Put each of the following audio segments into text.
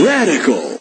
Radical.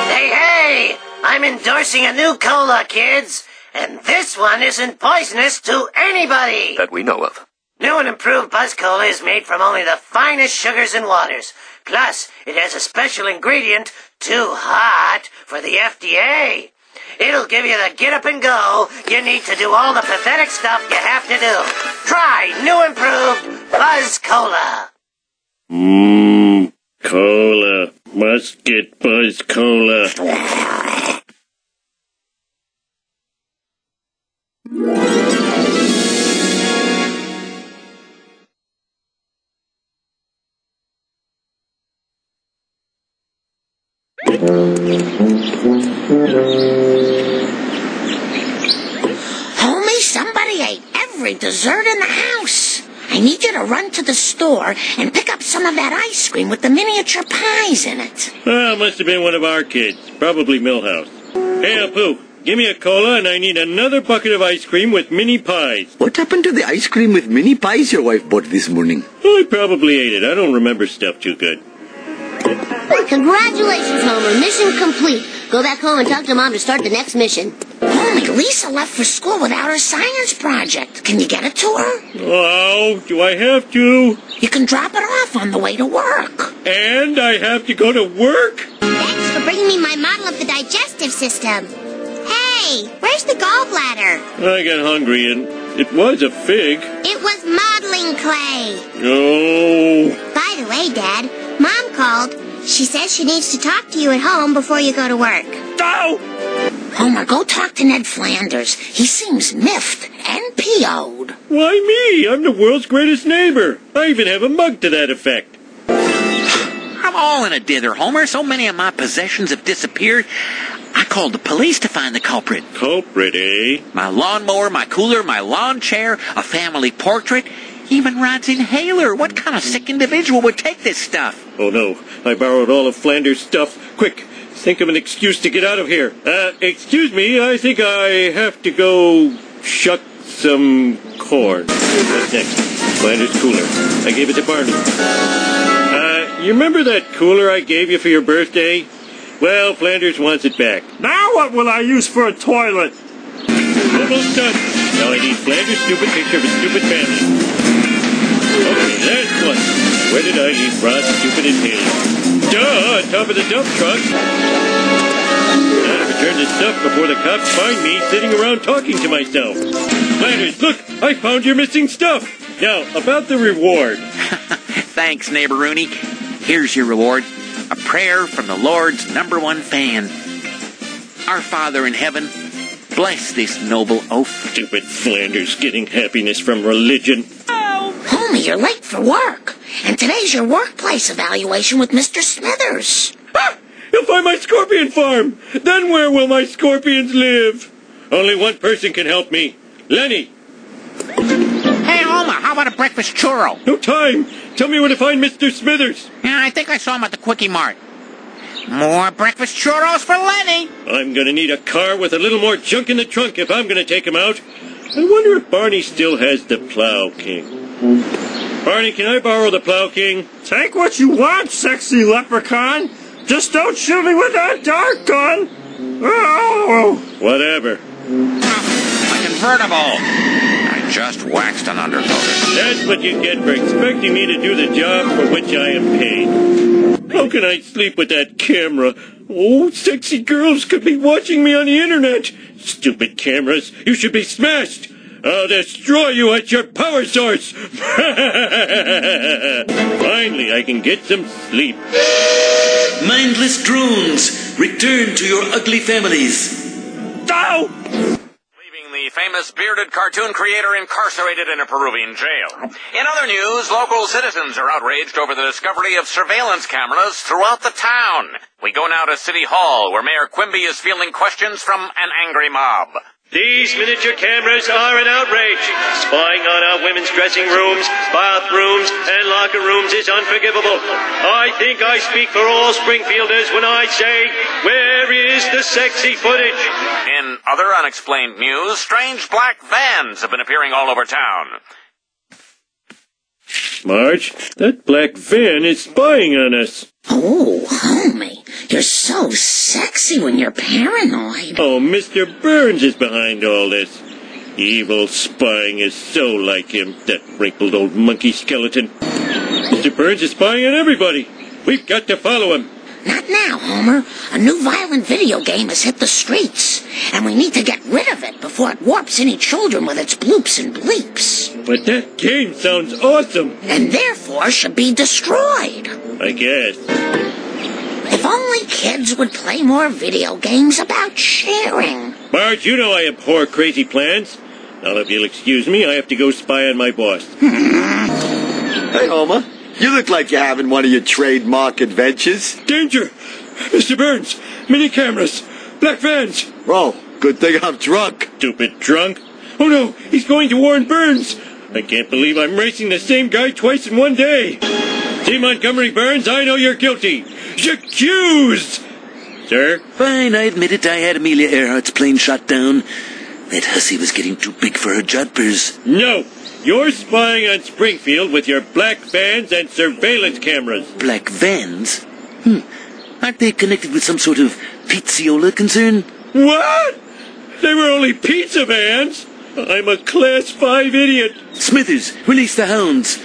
Hey! I'm endorsing a new cola, kids! And this one isn't poisonous to anybody! That we know of. New and improved Buzz Cola is made from only the finest sugars and waters. Plus, it has a special ingredient, too hot for the FDA. It'll give you the get up and go you need to do all the pathetic stuff you have to do. Try new improved Buzz Cola. Cola. Must get Buzz Cola. Homie, somebody ate every dessert in the house. I need you to run to the store and pick up some of that ice cream with the miniature pies in it. Well, must have been one of our kids. Probably Millhouse. Hey, Apu, give me a cola and I need another bucket of ice cream with mini pies. What happened to the ice cream with mini pies your wife bought this morning? I probably ate it. I don't remember stuff too good. Congratulations, Homer. Mission complete. Go back home and talk to Mom to start the next mission. Homie, Lisa left for school without her science project. Can you get it to her? Oh, do I have to? You can drop it off on the way to work. And I have to go to work? Thanks for bringing me my model of the digestive system. Hey, where's the gallbladder? I got hungry and it was a fig. It was modeling clay. Oh. By the way, Dad, Mom called. She says she needs to talk to you at home before you go to work. Oh! Homer, go talk to Ned Flanders. He seems miffed and PO'd. Why me? I'm the world's greatest neighbor. I even have a mug to that effect. I'm all in a dither, Homer. So many of my possessions have disappeared. I called the police to find the culprit. Culprit, eh? My lawnmower, my cooler, my lawn chair, a family portrait, even Rod's inhaler. What kind of sick individual would take this stuff? Oh no, I borrowed all of Flanders' stuff. Quick, think of an excuse to get out of here. Excuse me, I think I have to go shuck some corn. What's next? Flanders' cooler. I gave it to Barney. You remember that cooler I gave you for your birthday? Well, Flanders wants it back. Now what will I use for a toilet? Almost done. Now I need Flanders' stupid picture of a stupid family. Okay, that's one. Where did I leave Rod's stupid inhaler? Duh, on top of the dump truck. Gotta return this stuff before the cops find me sitting around talking to myself. Flanders, look, I found your missing stuff. Now, about the reward. Thanks, neighbor Rooney. Here's your reward. A prayer from the Lord's #1 fan. Our Father in heaven, bless this noble oaf. Stupid Flanders getting happiness from religion. Homie, you're late for work. And today's your workplace evaluation with Mr. Smithers. Ah! He'll find my scorpion farm. Then where will my scorpions live? Only one person can help me. Lenny. Hey, Homer, how about a breakfast churro? No time. Tell me where to find Mr. Smithers. Yeah, I think I saw him at the Quickie Mart. More breakfast churros for Lenny. I'm gonna need a car with a little more junk in the trunk if I'm gonna take him out. I wonder if Barney still has the Plow King. Barney, can I borrow the Plow King? Take what you want, sexy leprechaun. Just don't shoot me with that dart gun. Oh! Whatever. A convertible. I just waxed an undercoat. That's what you get for expecting me to do the job for which I am paid. How can I sleep with that camera? Oh, sexy girls could be watching me on the internet. Stupid cameras, you should be smashed. I'll destroy you at your power source. Finally, I can get some sleep. Mindless drones, return to your ugly families. Ow! Leaving the famous bearded cartoon creator incarcerated in a Peruvian jail. In other news, local citizens are outraged over the discovery of surveillance cameras throughout the town. We go now to City Hall, where Mayor Quimby is fielding questions from an angry mob. These miniature cameras are an outrage. Spying on our women's dressing rooms, bathrooms, and locker rooms is unforgivable. I think I speak for all Springfielders when I say, where is the sexy footage? In other unexplained news, strange black vans have been appearing all over town. Marge, that black van is spying on us. Oh, homie, you're so sexy when you're paranoid. Oh, Mr. Burns is behind all this. Evil spying is so like him, that wrinkled old monkey skeleton. Mr. Burns is spying on everybody. We've got to follow him. Not now, Homer. A new violent video game has hit the streets, and we need to get rid of it before it warps any children with its bloops and bleeps. But that game sounds awesome. And therefore should be destroyed. I guess. If only kids would play more video games about sharing. Marge, you know I abhor crazy plans. Now, if you'll excuse me, I have to go spy on my boss. Hey, Homer. You look like you're having one of your trademark adventures. Danger! Mr. Burns! Mini cameras! Black vans! Oh, good thing I'm drunk. Stupid drunk! Oh no! He's going to warn Burns! I can't believe I'm racing the same guy twice in one day! See, Montgomery Burns, I know you're guilty! Accused! Sir? Fine, I admit it. I had Amelia Earhart's plane shot down. That hussy was getting too big for her jumpers. No! You're spying on Springfield with your black vans and surveillance cameras. Black vans? Aren't they connected with some sort of pizziola concern? What? They were only pizza vans? I'm a Class 5 idiot. Smithers, release the hounds.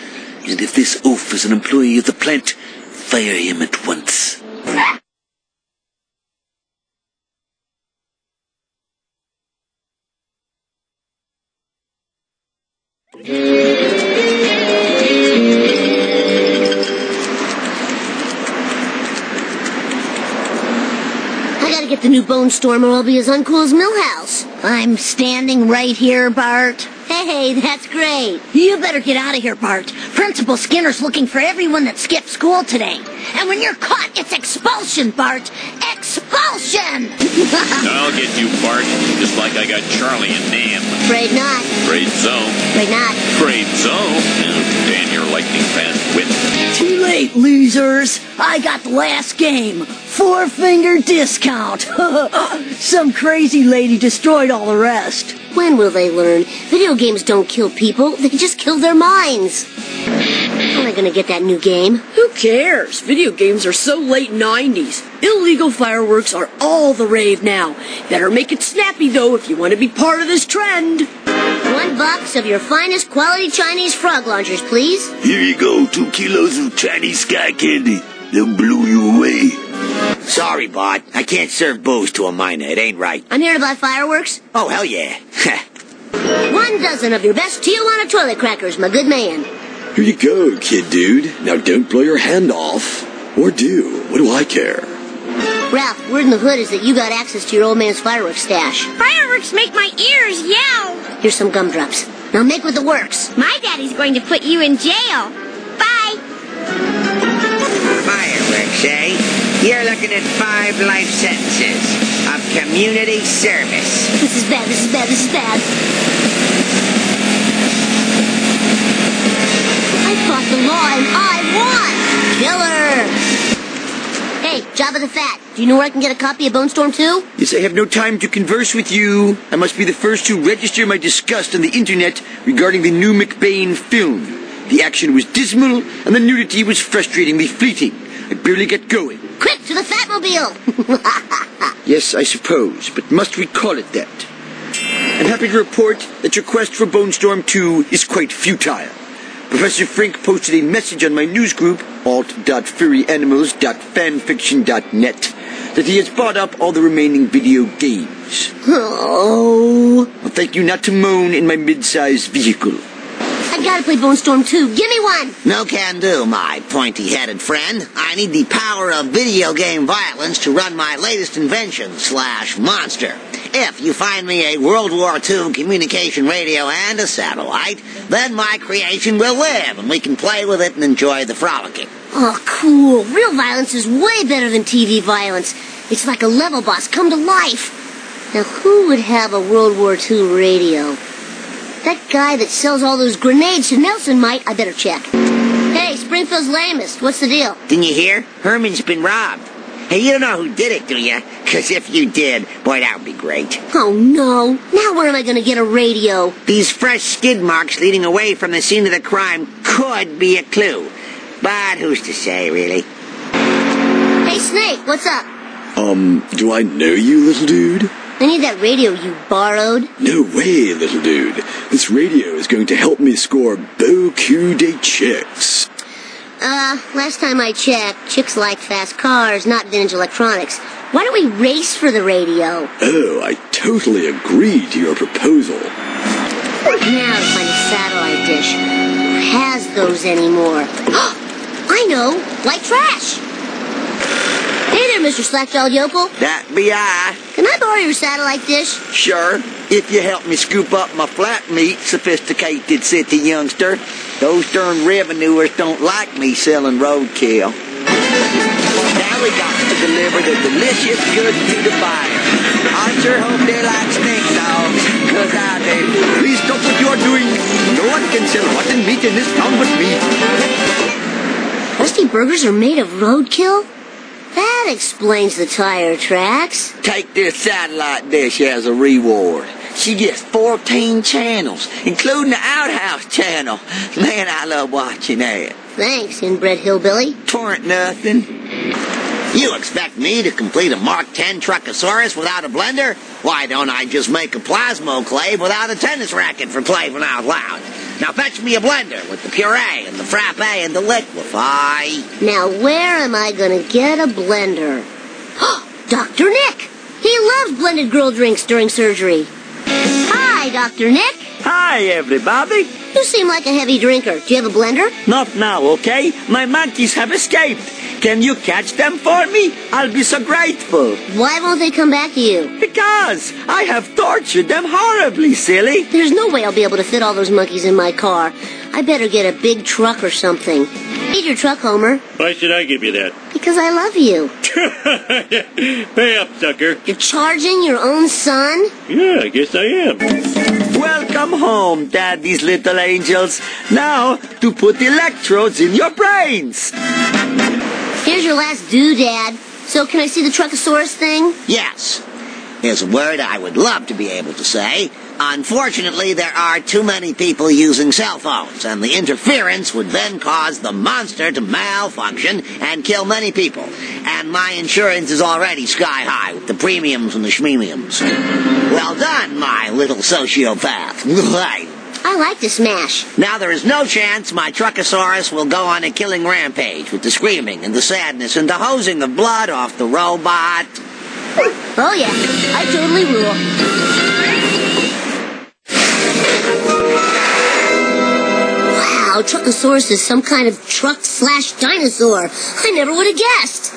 And if this oaf is an employee of the plant, fire him at once. I gotta get the new Bone Stormer, or I'll be as uncool as Millhouse. I'm standing right here, Bart. Hey, that's great. You better get out of here, Bart. Principal Skinner's looking for everyone that skipped school today. And when you're caught, it's expulsion, Bart. Expulsion! I'll get you, Bart, just like I got Charlie and Nan. Afraid not. Afraid so. Afraid not. Afraid so. Dan, your lightning fast wit. Too late, losers. I got the last game. 4-finger discount. Some crazy lady destroyed all the rest. When will they learn? Video games don't kill people, they just kill their minds. How am I gonna get that new game? Who cares? Video games are so late 90s. Illegal fireworks are all the rave now. Better make it snappy, though, if you want to be part of this trend. $1 of your finest quality Chinese frog launchers, please. Here you go, 2 kilos of Chinese sky candy. They'll blow you away. Sorry, Bart. I can't serve booze to a minor. It ain't right. I'm here to buy fireworks. Oh, hell yeah. 1 dozen of your best Tijuana toilet crackers, my good man. Here you go, kid dude. Now don't blow your hand off. Or do. What do I care? Ralph, word in the hood is that you got access to your old man's fireworks stash. Fireworks make my ears yell. Here's some gumdrops. Now make with the works. My daddy's going to put you in jail. Bye. Fireworks, eh? You're looking at 5 life sentences of community service. This is bad, this is bad, this is bad. I fought the law and I won! Killer! Hey, Jabba the Fat, do you know where I can get a copy of Bone Storm 2? Yes, I have no time to converse with you. I must be the first to register my disgust on the internet regarding the new McBain film. The action was dismal, and the nudity was frustratingly fleeting. I barely get going. Quick, to the Fatmobile! Yes, I suppose, but must we call it that? I'm happy to report that your quest for Bone Storm 2 is quite futile. Professor Frink posted a message on my news group, alt.furryanimals.fanfiction.net, that he has bought up all the remaining video games. Oh. Well, thank you not to moan in my mid-sized vehicle. I gotta play Bone Storm 2. Give me one! No can do, my pointy-headed friend. I need the power of video game violence to run my latest invention / monster. If you find me a World War II communication radio and a satellite, then my creation will live, and we can play with it and enjoy the frolicking. Oh, cool. Real violence is way better than TV violence. It's like a level boss come to life. Now, who would have a World War II radio? That guy that sells all those grenades to Nelson might. I better check. Hey, Springfield's lamest. What's the deal? Didn't you hear? Herman's been robbed. Hey, you don't know who did it, do you? Because if you did, boy, that would be great. Oh, no. Now where am I going to get a radio? These fresh skid marks leading away from the scene of the crime could be a clue. But who's to say, really? Hey, Snake, what's up? Do I know you, little dude? I need that radio you borrowed. No way, little dude. This radio is going to help me score beaucoup de chicks. Last time I checked, chicks like fast cars, not vintage electronics. Why don't we race for the radio? Oh, I totally agree to your proposal. Now to find a satellite dish. Who has those anymore? I know! Like trash! Hey there, Mr. Slack-jawed Yokel. That be I. Can I borrow your satellite dish? Sure, if you help me scoop up my flat meat, sophisticated city youngster. Those darn revenuers don't like me selling roadkill. Now we got to deliver the delicious goods to the buyer. I sure hope they like snake dogs, 'cause I do. Please stop what you are doing. No one can sell rotten meat in this town but me. Krusty Burgers are made of roadkill? That explains the tire tracks. Take this satellite dish as a reward. She gets 14 channels, including the Outhouse channel. Man, I love watching that. Thanks, inbred hillbilly. 'Twarn't nothing. You expect me to complete a Mark 10 Truckosaurus without a blender? Why don't I just make a Plasmoclave without a tennis racket for playing out loud? Now fetch me a blender with the puree and the frappe and the liquefy. Now where am I gonna get a blender? Dr. Nick! He loves blended girl drinks during surgery. Hi, Dr. Nick. Hi, everybody. You seem like a heavy drinker. Do you have a blender? Not now, okay? My monkeys have escaped. Can you catch them for me? I'll be so grateful. Why won't they come back to you? Because I have tortured them horribly, silly. There's no way I'll be able to fit all those monkeys in my car. I better get a big truck or something. Need your truck, Homer. Why should I give you that? Because I love you. Pay up, sucker. You're charging your own son? Yeah, I guess I am. Welcome home, Daddy's little angels. Now, to put electrodes in your brains. Here's your last doodad. So can I see the Truckosaurus thing? Yes. Here's a word I would love to be able to say. Unfortunately, there are too many people using cell phones, and the interference would then cause the monster to malfunction and kill many people. And my insurance is already sky high with the premiums and the schmemiums. Well done, my little sociopath. I like to smash. Now there is no chance my Truckosaurus will go on a killing rampage with the screaming and the sadness and the hosing of blood off the robot. Oh yeah, I totally rule. Wow, Truckosaurus is some kind of truck/dinosaur. I never would have guessed.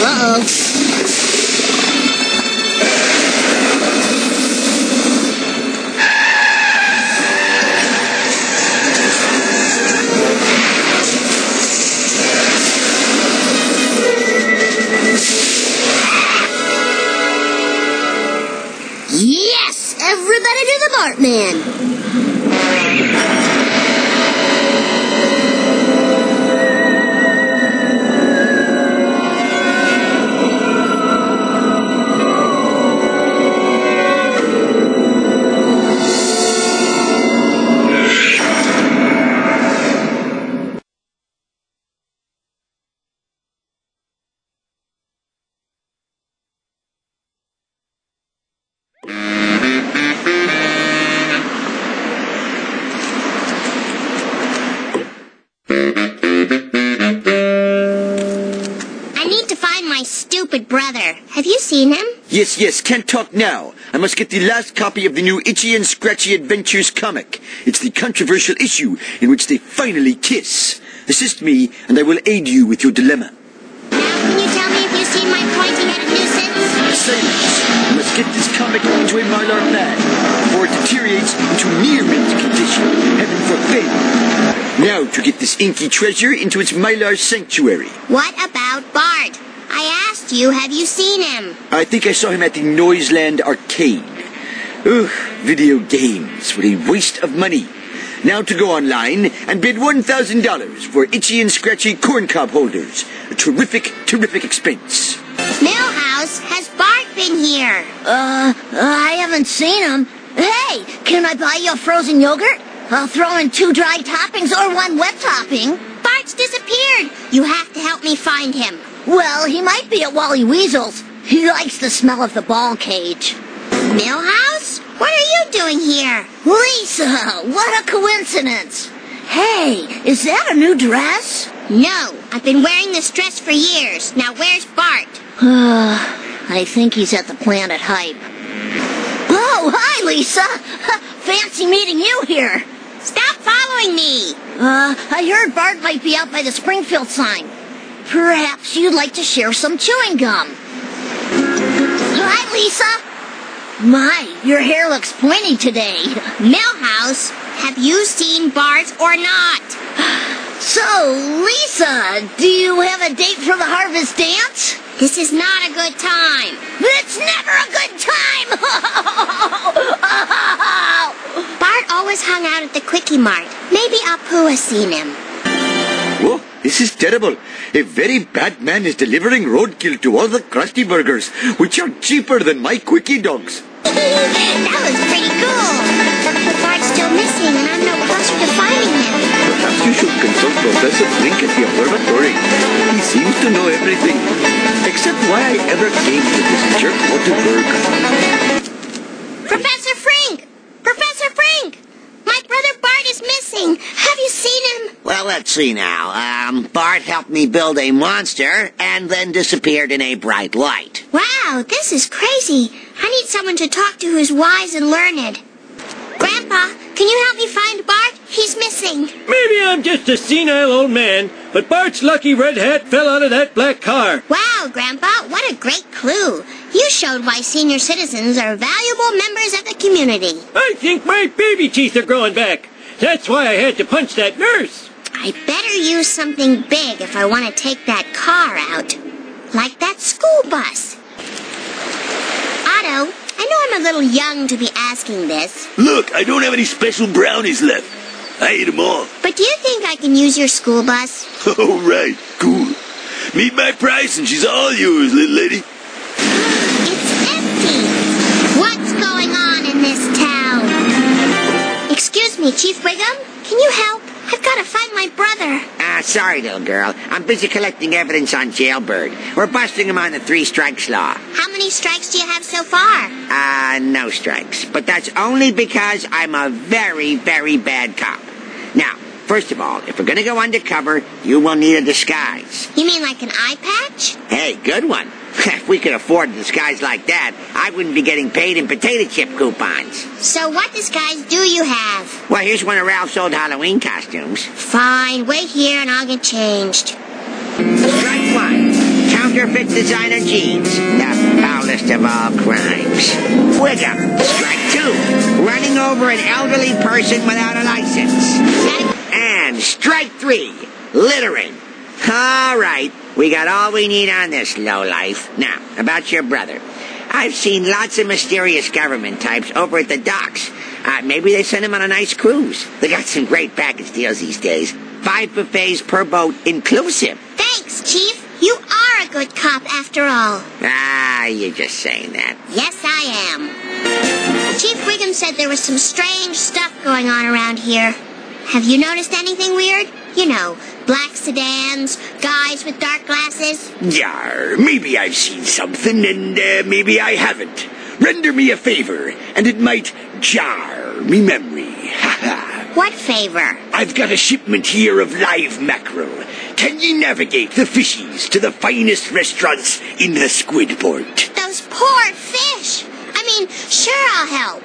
Uh-oh. Yes! Everybody do the Bartman! brother. Have you seen him? Yes, can't talk now. I must get the last copy of the new Itchy and Scratchy Adventures comic. It's the controversial issue in which they finally kiss. Assist me, and I will aid you with your dilemma. Now can you tell me if you've seen my pointy-headed nuisance? Silence! I must get this comic into a Mylar bag before it deteriorates into near mint condition. Heaven forbid! Now to get this inky treasure into its Mylar sanctuary. What about Bart? I asked you, have you seen him? I think I saw him at the Noiseland Arcade. Ugh, video games. What a waste of money. Now to go online and bid $1,000 for Itchy and Scratchy corncob holders. A terrific expense. Millhouse, has Bart been here? I haven't seen him. Hey, can I buy you a frozen yogurt? I'll throw in 2 dry toppings or 1 wet topping. Bart's disappeared. You have to help me find him. Well, he might be at Wally Weasel's. He likes the smell of the ball cage. Millhouse? What are you doing here? Lisa, what a coincidence. Hey, is that a new dress? No, I've been wearing this dress for years. Now where's Bart? I think he's at the Planet Hype. Oh, hi, Lisa. Fancy meeting you here. Stop following me. I heard Bart might be out by the Springfield sign. Perhaps you'd like to share some chewing gum. Hi, Lisa. My, your hair looks pointy today. Millhouse, have you seen Bart or not? So, Lisa, do you have a date for the Harvest Dance? This is not a good time. It's never a good time! Bart always hung out at the Quickie Mart. Maybe Apu has seen him. Whoa, this is terrible. A very bad man is delivering roadkill to all the Krusty Burgers, which are cheaper than my Quickie Dogs. That was pretty cool. But Bart's still missing, and I'm no closer to finding him. Perhaps you should consult Professor Frink at the observatory. He seems to know everything, except why I ever came to this jerk-water burger. Professor Frink! Professor Frink! My brother Bart is missing. Have you seen him? Well, let's see now. Bart helped me build a monster and then disappeared in a bright light. Wow, this is crazy. I need someone to talk to who's wise and learned. Grandpa, can you help me find Bart? He's missing. Maybe I'm just a senile old man, but Bart's lucky red hat fell out of that black car. Wow, Grandpa, what a great clue. You showed why senior citizens are valuable members of the community. I think my baby teeth are growing back. That's why I had to punch that nurse. I better use something big if I want to take that car out. Like that school bus. Otto, I know I'm a little young to be asking this. Look, I don't have any special brownies left. I ate them all. But do you think I can use your school bus? Oh, right. Cool. Meet my price and she's all yours, little lady. It's empty. What's going on in this town? Excuse me, Chief Wiggum? Can you help? I've got to find my brother. Sorry, little girl. I'm busy collecting evidence on Jailbird. We're busting him on the 3 strikes law. How many strikes do you have so far? No strikes. But that's only because I'm a very, very bad cop. Now, first of all, if we're going to go undercover, you will need a disguise. You mean like an eye patch? Hey, good one. If we could afford a disguise like that, I wouldn't be getting paid in potato chip coupons. So what disguise do you have? Well, here's one of Ralph's old Halloween costumes. Fine, wait here and I'll get changed. Strike 1. Counterfeit designer jeans. The foulest of all crimes. Wiggum. Strike 2. Running over an elderly person without a license. And strike 3. Littering. All right. We got all we need on this lowlife. Now, about your brother. I've seen lots of mysterious government types over at the docks. Maybe they sent him on a nice cruise. They got some great package deals these days. 5 buffets per boat inclusive. Thanks, Chief. You are a good cop after all. You're just saying that. Yes, I am. Chief Wiggum said there was some strange stuff going on around here. Have you noticed anything weird? You know, black sedans, guys with dark glasses. Yar, maybe I've seen something and maybe I haven't. Render me a favor, and it might jar me memory. What favor? I've got a shipment here of live mackerel. can ye navigate the fishies to the finest restaurants in the Squidport? Those poor fish. I mean, sure, I'll help.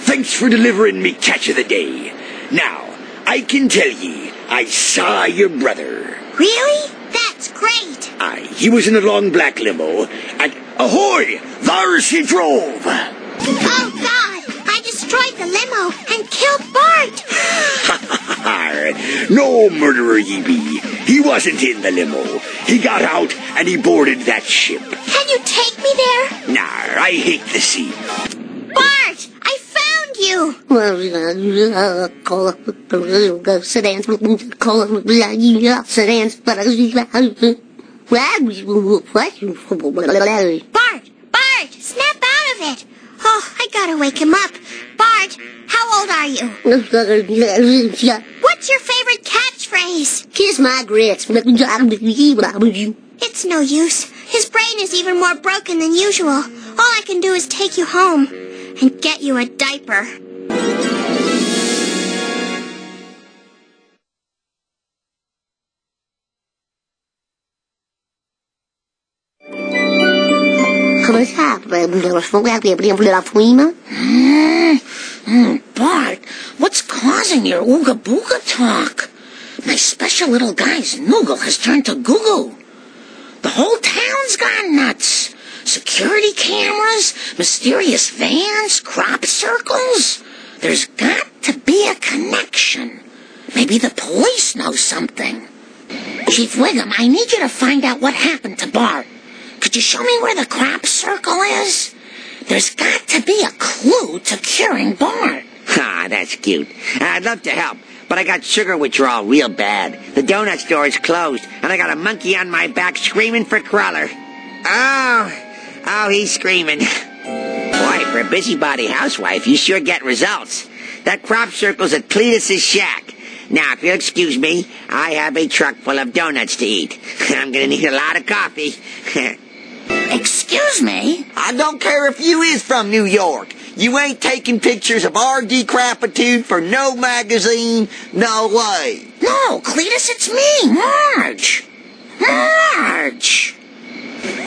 Thanks for delivering me catch of the day. Now, I can tell ye, I saw your brother. Really? That's great. Aye, he was in a long black limo, and ahoy! Thars he drove! Oh, God! I destroyed the limo and killed Bart! No murderer ye be. He wasn't in the limo. He got out and he boarded that ship. Can you take me there? Nah, I hate the sea. Bart! I found you! Sedans, Bart! Snap out of it! Oh, I gotta wake him up. Bart, how old are you? What's your favorite catchphrase? Kiss my grits. It's no use. His brain is even more broken than usual. All I can do is take you home and get you a diaper. Bart, what's causing your ooga booga talk? My special little guy's noogle has turned to goo-goo. The whole town's gone nuts. Security cameras, mysterious vans, crop circles. There's got to be a connection. Maybe the police know something. Chief Wiggum, I need you to find out what happened to Bart. Could you show me where the crop circle is? There's got to be a clue to curing Bart. Ah, that's cute. I'd love to help, but I got sugar withdrawal real bad. The donut store is closed, and I got a monkey on my back screaming for Cruller. Oh, he's screaming. Boy, for a busybody housewife, you sure get results. That crop circle's at Cletus's shack. Now, if you'll excuse me, I have a truck full of donuts to eat. I'm gonna need a lot of coffee. Excuse me? I don't care if you is from New York. You ain't taking pictures of our decrepitude for no magazine. No way. No, Cletus, it's me, Marge. Marge!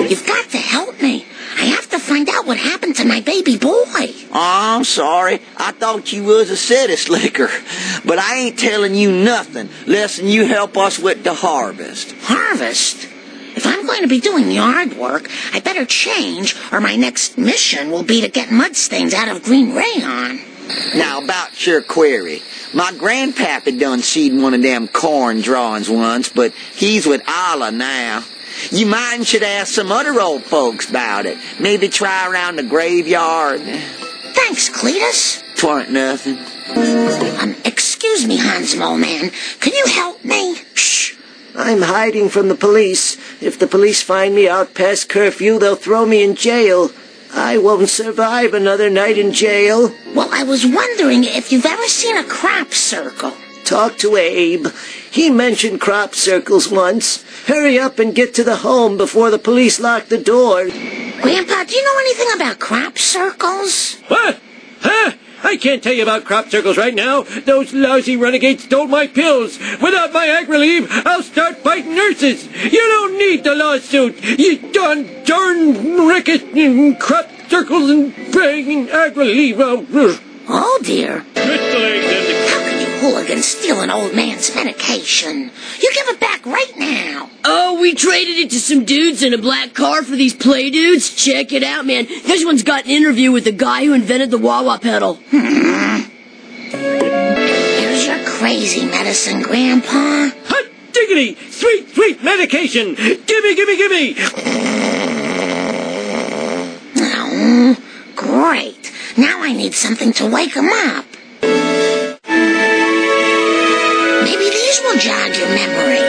You've got to help me. I have to find out what happened to my baby boy. Oh, I'm sorry. I thought you was a city slicker. But I ain't telling you nothing less than you help us with the harvest. Harvest? If I'm going to be doing yard work, I better change, or my next mission will be to get mud stains out of green rayon. Now, about your query. My grandpappy done seed one of them corn drawings once, but he's with Allah now. You might and should ask some other old folks about it. Maybe try around the graveyard. Thanks, Cletus. 'Twarn't nothing. Excuse me, Handsome old man. Can you help me? Shh. I'm hiding from the police. If the police find me out past curfew, they'll throw me in jail. I won't survive another night in jail. Well, I was wondering if you've ever seen a crop circle. Talk to Abe. He mentioned crop circles once. Hurry up and get to the home before the police lock the door. Grandpa, do you know anything about crop circles? What? Huh? I can't tell you about crop circles right now. Those lousy renegades stole my pills. Without my ag relief, I'll start fighting nurses. You don't need the lawsuit. You darn ricket crop circles and begging ag relief. Oh, dear. Twist the legs and How can you hooligans steal an old man's medication? You give it back right now. Oh, we traded it to some dudes in a black car for these play dudes. Check it out, man. This one's got an interview with the guy who invented the wah-wah pedal. Here's your crazy medicine, Grandpa. Hot diggity! Sweet, sweet medication! Gimme! Oh, great. Now I need something to wake him up. Maybe these will jog your memory.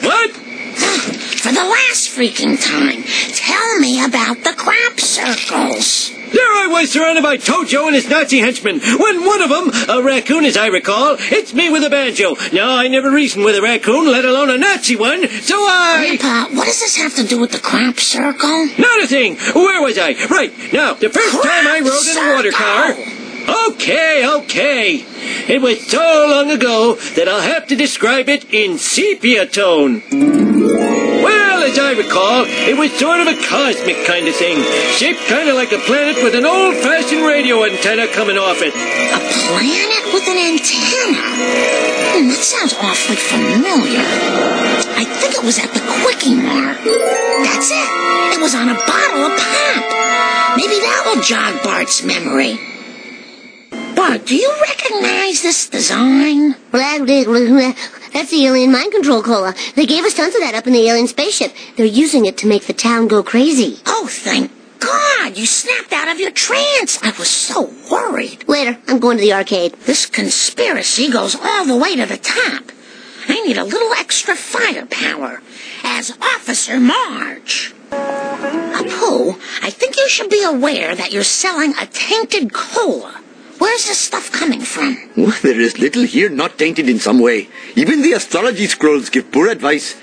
What? For the last freaking time, tell me about the crop circles. There I was surrounded by Tojo and his Nazi henchmen, when one of them, a raccoon as I recall, hits me with a banjo. Now, I never reasoned with a raccoon, let alone a Nazi one, so I... Grandpa, what does this have to do with the crop circle? Not a thing! Where was I? Right, now, the first time I rode in a water car... Okay. It was so long ago that I'll have to describe it in sepia tone. Well, as I recall, it was sort of a cosmic kind of thing, shaped kind of like a planet with an old-fashioned radio antenna coming off it. A planet with an antenna? That sounds awfully familiar. I think it was at the Quickie Mart. That's it. It was on a bottle of pop. Maybe that will jog Bart's memory. Bart, do you recognize this design? That's the alien mind control cola. They gave us tons of that up in the alien spaceship. They're using it to make the town go crazy. Oh, thank God, you snapped out of your trance. I was so worried. Later, I'm going to the arcade. This conspiracy goes all the way to the top. I need a little extra firepower. As Officer Marge. Apu, I think you should be aware that you're selling a tainted cola. Where's this stuff coming from? Oh, there is little here not tainted in some way. Even the astrology scrolls give poor advice.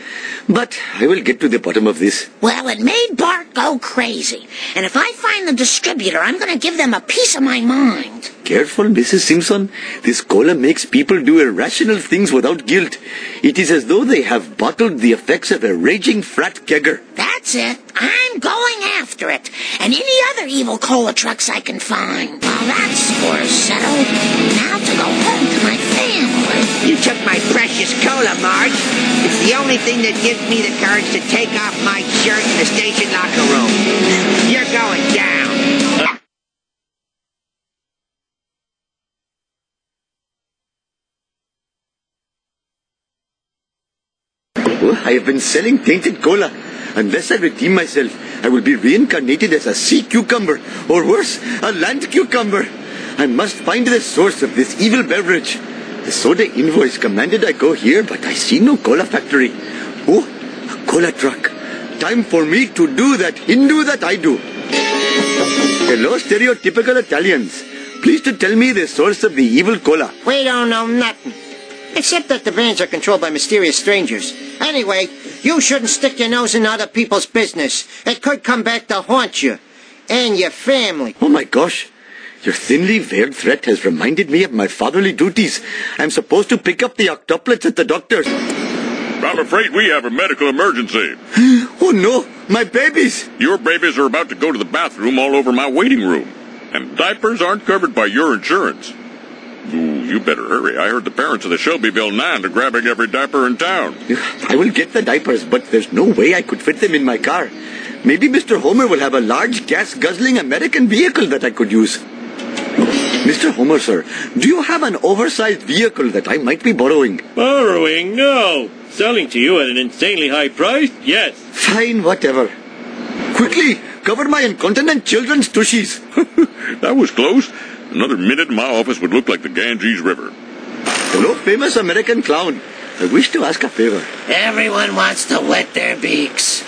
But I will get to the bottom of this. Well, it made Bart go crazy. And if I find the distributor, I'm going to give them a piece of my mind. Careful, Mrs. Simpson. This cola makes people do irrational things without guilt. It is as though they have bottled the effects of a raging frat kegger. That's it. I'm going after it. And any other evil cola trucks I can find. Well, that score's settled. Now to go home to my family. You took my precious cola, Marge. It's the only thing that gives me the courage to take off my shirt in the station locker room. You're going down. Oh, I have been selling tainted cola. Unless I redeem myself, I will be reincarnated as a sea cucumber, or worse, a land cucumber. I must find the source of this evil beverage. The soda invoice commanded I go here, but I see no cola factory. Oh, a cola truck. Time for me to do that Hindu that I do. Hello, stereotypical Italians. Please to tell me the source of the evil cola. We don't know nothing. Except that the vans are controlled by mysterious strangers. Anyway, you shouldn't stick your nose in other people's business. It could come back to haunt you. And your family. Oh my gosh. Your thinly veiled threat has reminded me of my fatherly duties. I'm supposed to pick up the octuplets at the doctor's. I'm afraid we have a medical emergency. Oh no, my babies! Your babies are about to go to the bathroom all over my waiting room. And diapers aren't covered by your insurance. Ooh, you better hurry. I heard the parents of the Shelbyville 9 are grabbing every diaper in town. I will get the diapers, but there's no way I could fit them in my car. Maybe Mr. Homer will have a large gas-guzzling American vehicle that I could use. Mr. Homer, sir, do you have an oversized vehicle that I might be borrowing? Borrowing? No. Selling to you at an insanely high price? Yes. Fine, whatever. Quickly, cover my incontinent children's tushies. That was close. Another minute and my office would look like the Ganges River. Hello, famous American clown. I wish to ask a favor. Everyone wants to wet their beaks.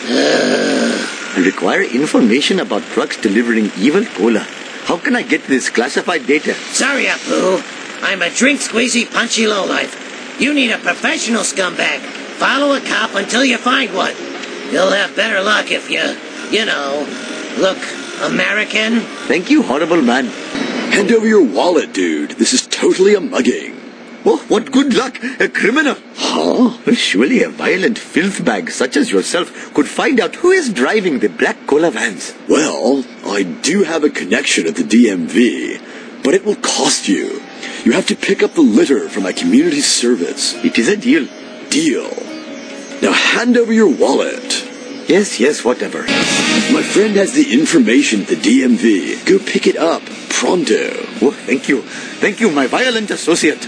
I require information about trucks delivering evil cola. How can I get this classified data? Sorry, Apu. I'm a drink-squeezy, punchy lowlife. You need a professional scumbag. Follow a cop until you find one. You'll have better luck if you know, look American. Thank you, horrible man. Hand over your wallet, dude. This is totally a mugging. Oh, what good luck! A criminal! Huh? Well, surely a violent filth bag such as yourself could find out who is driving the black cola vans. Well, I do have a connection at the DMV, but it will cost you. You have to pick up the litter for my community service. It is a deal. Deal. Now hand over your wallet. Yes, whatever. My friend has the information at the DMV. Go pick it up. Pronto. Oh, thank you. Thank you, my violent associate.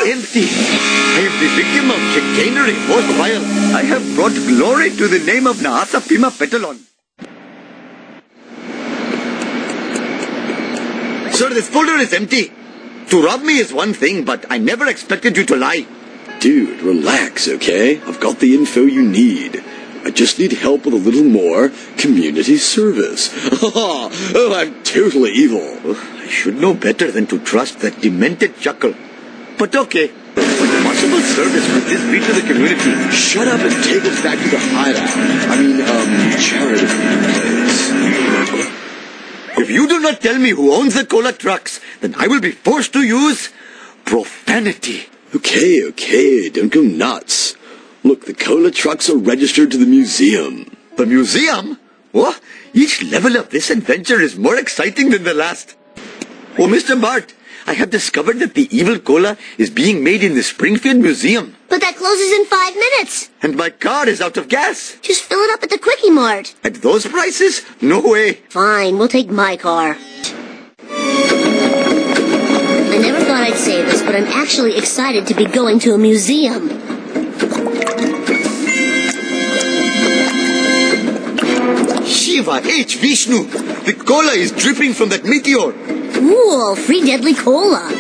Empty. I am the victim of chicanery most vile. I have brought glory to the name of Naasa Pima Petalon. Sir, this folder is empty. To rob me is one thing, but I never expected you to lie. Dude, relax, okay? I've got the info you need. I just need help with a little more community service. Oh, I'm totally evil. I should know better than to trust that demented chuckle. But okay. a remarkable service for this breach of the community. Shut up and take us back to the hideout. Charitable place. If you do not tell me who owns the cola trucks, then I will be forced to use profanity. Okay, don't go nuts. Look, the cola trucks are registered to the museum. The museum? What? Each level of this adventure is more exciting than the last. Oh, Mr. Bart, I have discovered that the evil cola is being made in the Springfield Museum. But that closes in 5 minutes. And my car is out of gas. Just fill it up at the Quickie Mart. At those prices? No way. Fine, we'll take my car. I never thought I'd say this, but I'm actually excited to be going to a museum. Shiva H. Vishnu! The cola is dripping from that meteor. Cool, free deadly cola.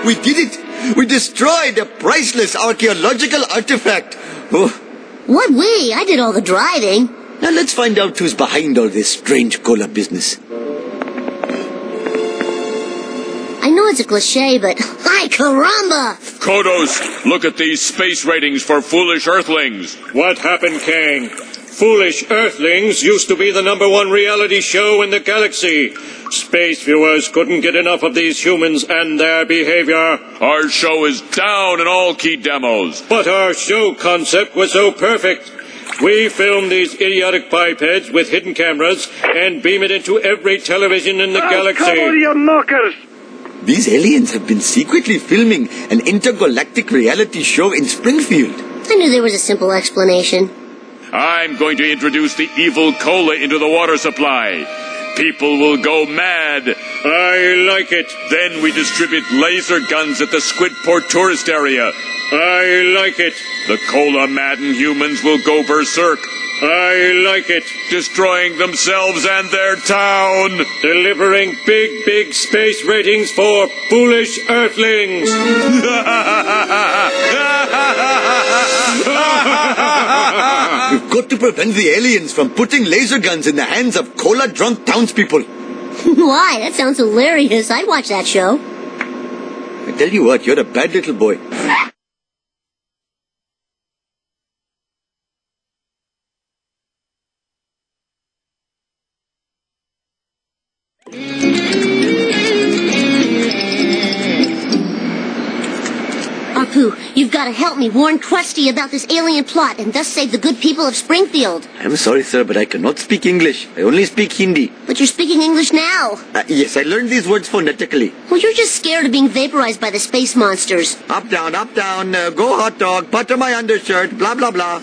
We did it! We destroyed a priceless archaeological artifact! Oh. What we? I did all the driving. Now let's find out who's behind all this strange cola business. I know it's a cliche, but... Ay, caramba! Kodos, look at these space ratings for Foolish Earthlings. What happened, Kang? Foolish Earthlings used to be the #1 reality show in the galaxy. Space viewers couldn't get enough of these humans and their behavior. Our show is down in all key demos. But our show concept was so perfect. We filmed these idiotic bipeds with hidden cameras and beam it into every television in the galaxy. Cover your knockers! These aliens have been secretly filming an intergalactic reality show in Springfield. I knew there was a simple explanation. I'm going to introduce the evil cola into the water supply. People will go mad. I like it. Then we distribute laser guns at the Squidport tourist area. I like it. The cola-maddened humans will go berserk. I like it. Destroying themselves and their town. Delivering big space ratings for Foolish Earthlings. We've got to prevent the aliens from putting laser guns in the hands of cola-drunk townspeople. Why? That sounds hilarious. I'd watch that show. I tell you what, you're a bad little boy. Apu, you've got to help me warn Krusty about this alien plot and thus save the good people of Springfield. I'm sorry, sir, but I cannot speak English. I only speak Hindi. But you're speaking English now. Yes, I learned these words phonetically. Well, you're just scared of being vaporized by the space monsters. Up, down, go hot dog, butter my undershirt, blah, blah, blah.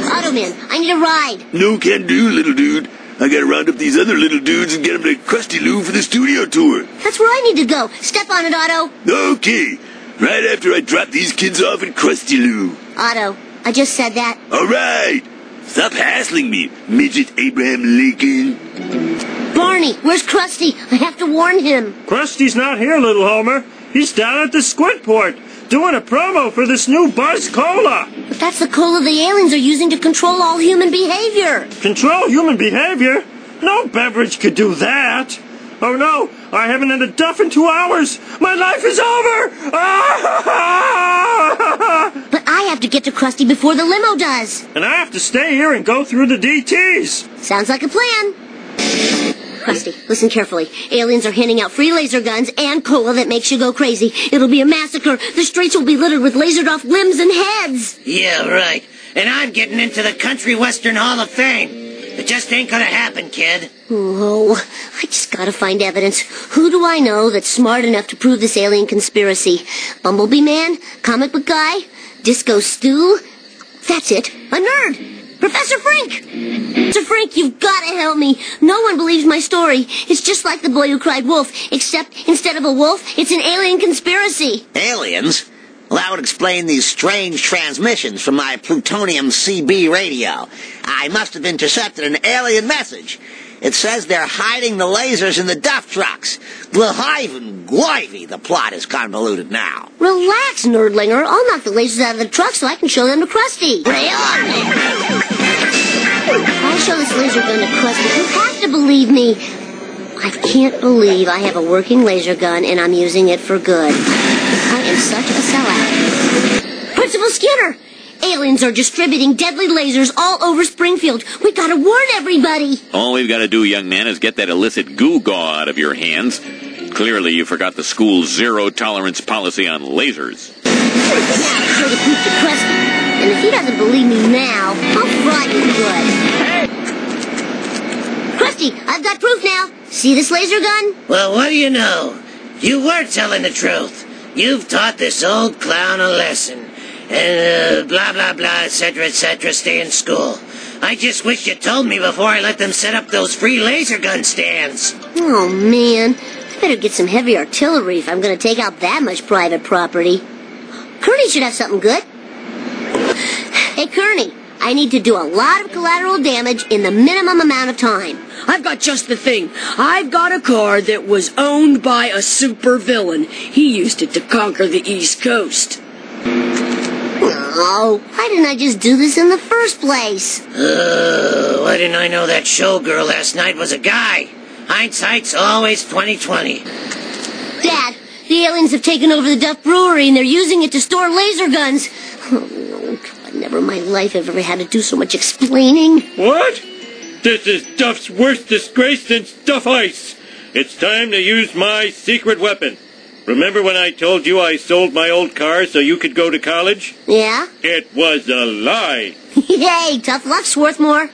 Automan, I need a ride. No can do, little dude. I gotta round up these other little dudes and get them to Krusty Lou for the studio tour. That's where I need to go. Step on it, Otto. Okay. Right after I drop these kids off at Krusty Lou. Otto, I just said that. All right. Stop hassling me, midget Abraham Lincoln. Barney, where's Krusty? I have to warn him. Krusty's not here, little Homer. He's down at the Squidport, doing a promo for this new Buzz Cola. But that's the cola the aliens are using to control all human behavior. Control human behavior? No beverage could do that. Oh no, I haven't had a duff in 2 hours. My life is over. But I have to get to Krusty before the limo does. And I have to stay here and go through the DTs. Sounds like a plan. Krusty, listen carefully. Aliens are handing out free laser guns and cola that makes you go crazy. It'll be a massacre. The streets will be littered with lasered off limbs and heads. Yeah, right. And I'm getting into the Country Western Hall of Fame. It just ain't gonna happen, kid. Oh, I just gotta find evidence. Who do I know that's smart enough to prove this alien conspiracy? Bumblebee Man? Comic book guy? Disco Stew? That's it. A nerd! Professor Frink! Professor Frink, you've got to help me. No one believes my story. It's just like The Boy Who Cried Wolf, except instead of a wolf, it's an alien conspiracy. Aliens? Well, that would explain these strange transmissions from my plutonium CB radio. I must have intercepted an alien message. It says they're hiding the lasers in the duff trucks. Glaiven Gloivy, the plot is convoluted now. Relax, nerdlinger. I'll knock the lasers out of the truck so I can show them to Krusty. I'll show this laser gun to Krusty. You have to believe me. I can't believe I have a working laser gun and I'm using it for good. I am such a sellout. Principal Skinner! Aliens are distributing deadly lasers all over Springfield. We gotta warn everybody. All we've got to do, young man, is get that illicit goo-gaw out of your hands. Clearly you forgot the school's zero-tolerance policy on lasers. Now show the proof to Krusty. And if he doesn't believe me now, I'll fry him good. Krusty, I've got proof now. See this laser gun? Well, what do you know? You were telling the truth. You've taught this old clown a lesson. And blah, blah, blah, etc., stay in school. I just wish you told me before I let them set up those free laser gun stands. Oh, man. I better get some heavy artillery if I'm going to take out that much private property. Kearney should have something good. Hey, Kearney, I need to do a lot of collateral damage in the minimum amount of time. I've got just the thing. I've got a car that was owned by a supervillain. He used it to conquer the East Coast. Oh, why didn't I just do this in the first place? Why didn't I know that showgirl last night was a guy? Hindsight's always 20/20. Dad, the aliens have taken over the Duff Brewery and they're using it to store laser guns. Oh, God, never in my life have I ever had to do so much explaining. What? This is Duff's worst disgrace since Duff Ice. It's time to use my secret weapon. Remember when I told you I sold my old car so you could go to college? Yeah? It was a lie. Yay, tough luck, Swarthmore.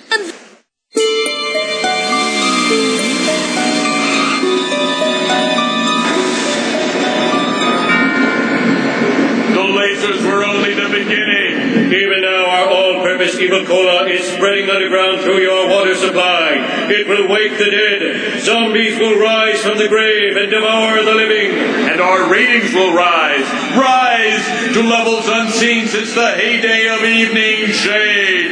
The lasers were only the beginning. Even now, our all-purpose evil cola is spreading underground through your water supply. It will wake the dead. Zombies will rise from the grave and devour the living. And our ratings will rise to levels unseen since the heyday of Evening Shade.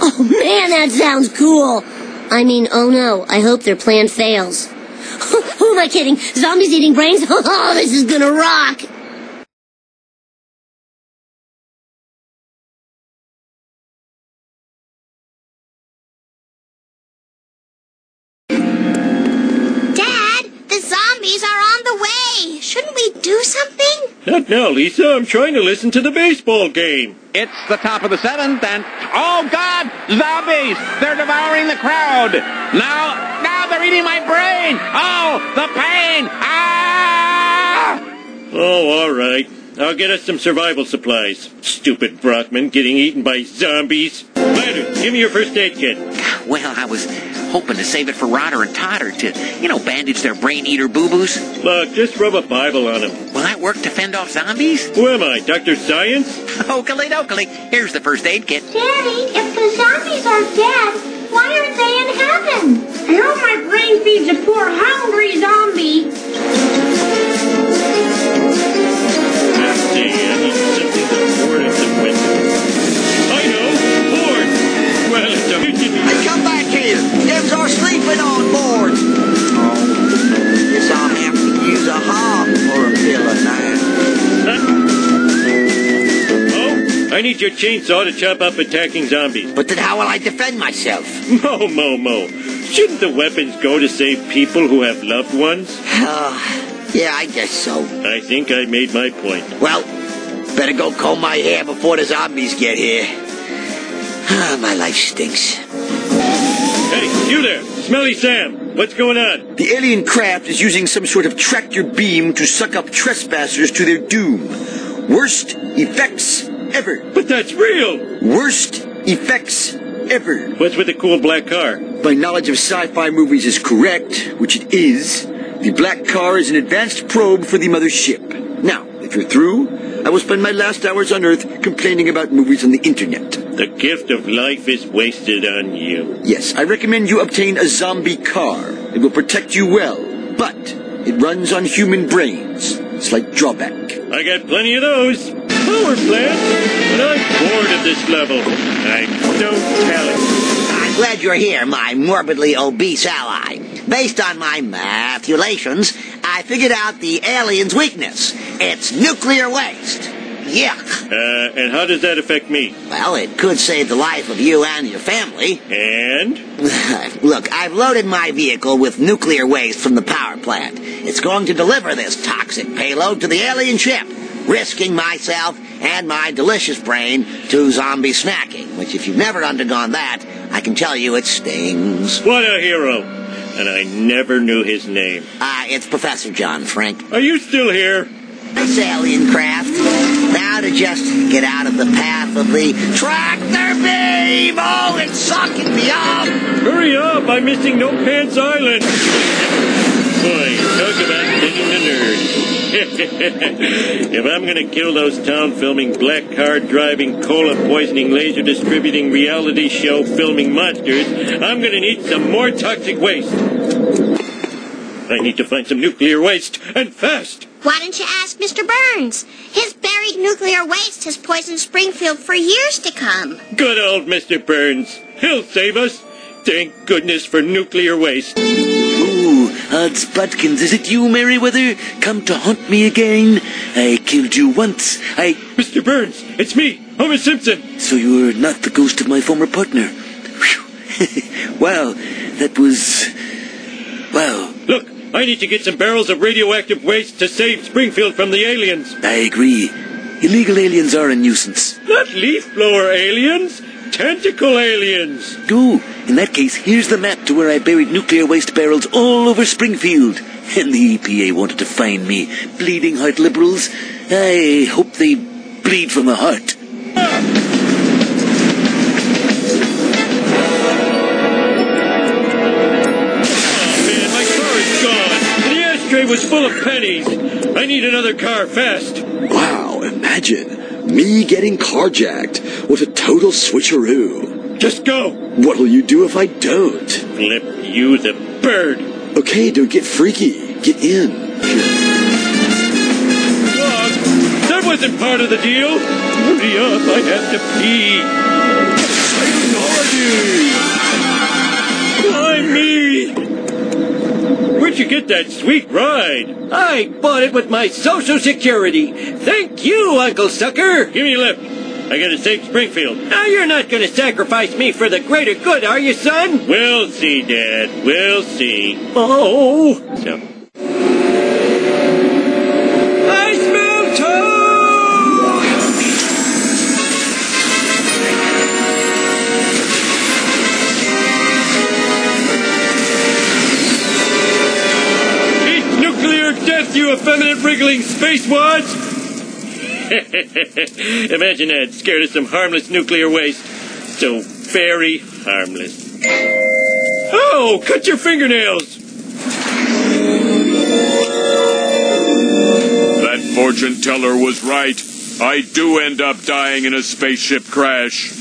Oh, man, that sounds cool. I mean, oh no, I hope their plan fails. Who am I kidding? Zombies eating brains? Oh, this is gonna rock! Dad, the zombies are on the way. Shouldn't we do something? Not now, Lisa. I'm trying to listen to the baseball game. It's the top of the seventh, and... Oh, God! Zombies! They're devouring the crowd! Now they're eating my brain! Oh, the pain! Ah! Oh, all right. I'll get us some survival supplies. Stupid Brockman getting eaten by zombies. Landers, give me your first aid kit. Well, I was hoping to save it for Rodder and Totter to, bandage their brain-eater boo-boos. Look, just rub a Bible on them. Will that work to fend off zombies? Who am I, Dr. Science? Oakley-dokley. Here's the first aid kit. Daddy, if the zombies are dead, why aren't they in heaven? I hope my brain feeds a poor hungry zombie. Let's see, I need something to board at the window. I know, board. Well, it's a... Hey, come back here. Them's are sleeping on board. Oh, guess I'll have to use a hog for a pillow now. Oh, I need your chainsaw to chop up attacking zombies. But then how will I defend myself? Mo. Shouldn't the weapons go to save people who have loved ones? Yeah, I guess so. I think I made my point. Well, better go comb my hair before the zombies get here. My life stinks. Hey, you there! Smelly Sam! What's going on? The alien craft is using some sort of tractor beam to suck up trespassers to their doom. Worst effects ever. But that's real! Worst effects ever. What's with the cool black car? My knowledge of sci-fi movies is correct, which it is. The black car is an advanced probe for the mothership. Now, if you're through, I will spend my last hours on Earth complaining about movies on the internet. The gift of life is wasted on you. Yes, I recommend you obtain a zombie car. It will protect you well. But It runs on human brains. Slight drawback. I got plenty of those. Power plant. But I'm bored of this level. I don't tell it. I'm glad you're here, my morbidly obese ally. Based on my mathulations, I figured out the alien's weakness. It's nuclear waste. Yuck. And how does that affect me? Well, it could save the life of you and your family. And? Look, I've loaded my vehicle with nuclear waste from the power plant. It's going to deliver this toxic payload to the alien ship, risking myself and my delicious brain to zombie snacking, which if you've never undergone that, I can tell you it stings. What a hero. And I never knew his name. It's Professor John Frank. Are you still here? This alien craft. Now to just get out of the path of the tractor beam! Oh, it's sucking me up! Hurry up! I'm missing No Pants Island! Boy, talk about digging the nerd. If I'm gonna kill those town-filming, black car-driving, cola-poisoning, laser-distributing, reality show-filming monsters, I'm gonna need some more toxic waste. I need to find some nuclear waste, and fast! Why don't you ask Mr. Burns? His buried nuclear waste has poisoned Springfield for years to come. Good old Mr. Burns. He'll save us. Thank goodness for nuclear waste. Ooh, odds Budkins, is it you, Merryweather? Come to haunt me again? I killed you once. Mr. Burns, it's me, Homer Simpson. So you're not the ghost of my former partner. Whew. Wow, that was... Wow. Look, I need to get some barrels of radioactive waste to save Springfield from the aliens. I agree. Illegal aliens are a nuisance. Not leaf blower aliens, tentacle aliens. Go. In that case, here's the map to where I buried nuclear waste barrels all over Springfield. And the EPA wanted to fine me. Bleeding heart liberals. I hope they bleed from the heart. Tray was full of pennies. I need another car fast. Wow, imagine me getting carjacked. What a total switcheroo. Just go. What'll you do if I don't? Flip you the bird. Okay, don't get freaky. Get in. Look, that wasn't part of the deal. Hurry up, I have to pee. Why me? Where'd you get that sweet ride? I bought it with my Social Security. Thank you, Uncle Sucker. Give me a lift. I gotta save Springfield. Now you're not gonna sacrifice me for the greater good, are you, son? We'll see, Dad. We'll see. Oh. So. I smell toad! Death, you effeminate wriggling spacewads! Imagine that, scared of some harmless nuclear waste. So very harmless. Oh, cut your fingernails! That fortune teller was right. I do end up dying in a spaceship crash.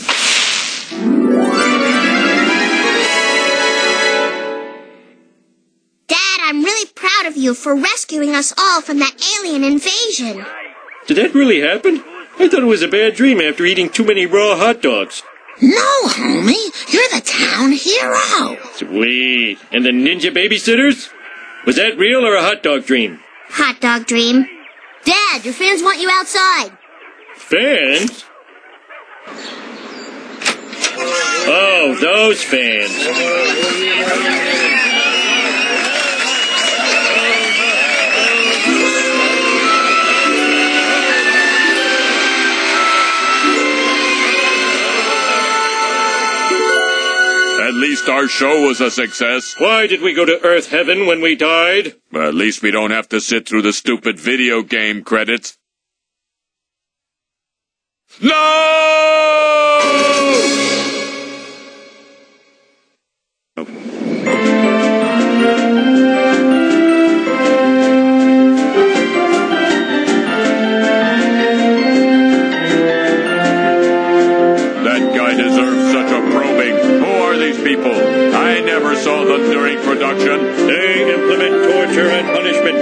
I'm really proud of you for rescuing us all from that alien invasion. Did that really happen? I thought it was a bad dream after eating too many raw hot dogs. No, homie. You're the town hero. Sweet. And the ninja babysitters? Was that real or a hot dog dream? Hot dog dream. Dad, your fans want you outside. Fans? Oh, those fans. At least our show was a success. Why did we go to Earth Heaven when we died? At least we don't have to sit through the stupid video game credits. No! That guy deserves such a probing. Who are these people? I never saw them during production. They implement torture and punishment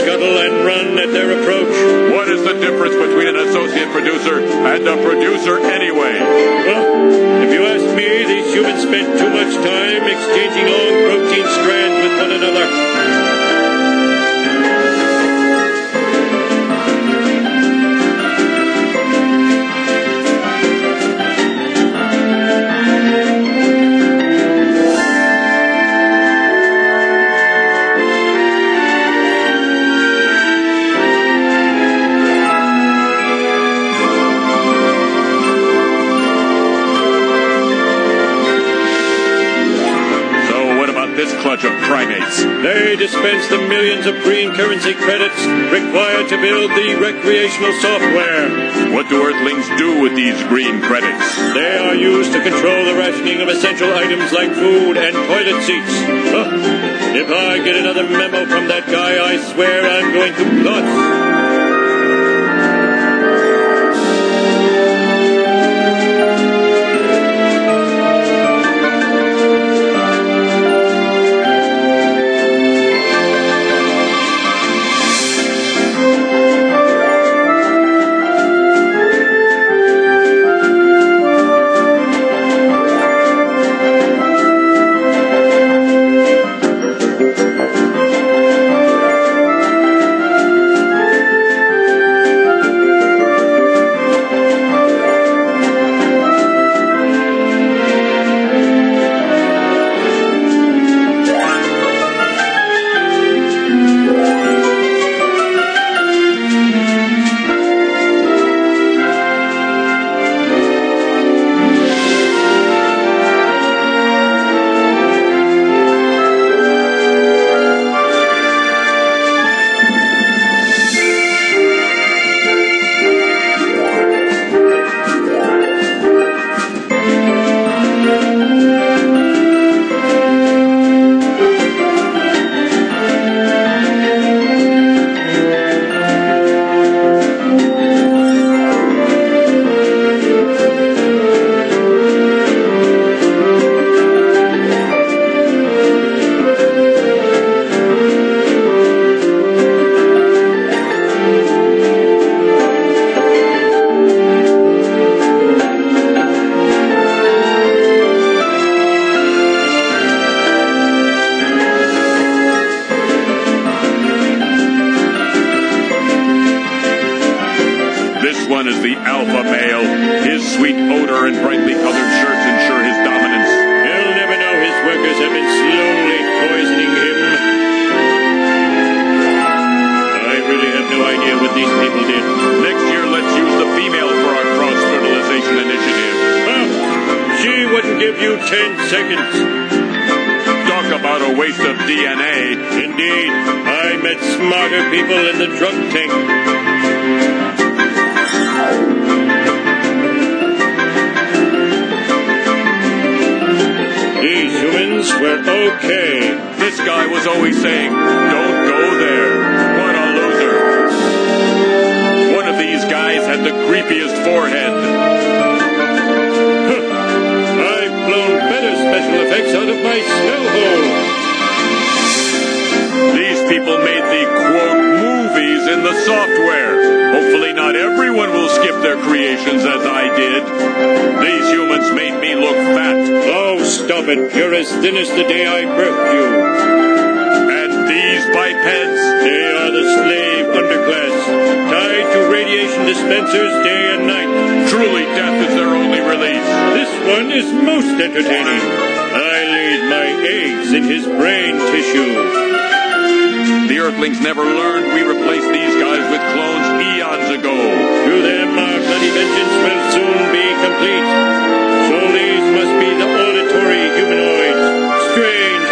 scuttle and run at their approach. What is the difference between an associate producer and a producer anyway? Well, if you ask me, these humans spend too much time exchanging long protein strands with one another. Clutch of primates. They dispense the millions of green currency credits required to build the recreational software. What do Earthlings do with these green credits? They are used to control the rationing of essential items like food and toilet seats. If I get another memo from that guy, I swear I'm going to blush. Give you 10 seconds. Talk about a waste of DNA. Indeed, I met smarter people in the drunk tank. These humans were okay. This guy was always saying, don't go there. What a loser. One of these guys had the creepiest forehead. Special effects out of my snow hole. These people made the, quote, movies in the software. Hopefully not everyone will skip their creations as I did. These humans made me look fat. Oh, stop it. You're as thin as the day I birthed you. And these bipeds? They are the slave underclass, tied to radiation dispensers day and night. Truly, death is their only release. This one is most entertaining. I laid my eggs in his brain tissue. The Earthlings never learned we replaced these guys with clones eons ago. To them, our bloody vengeance will soon be complete. So these must be the auditory humanoids. Strange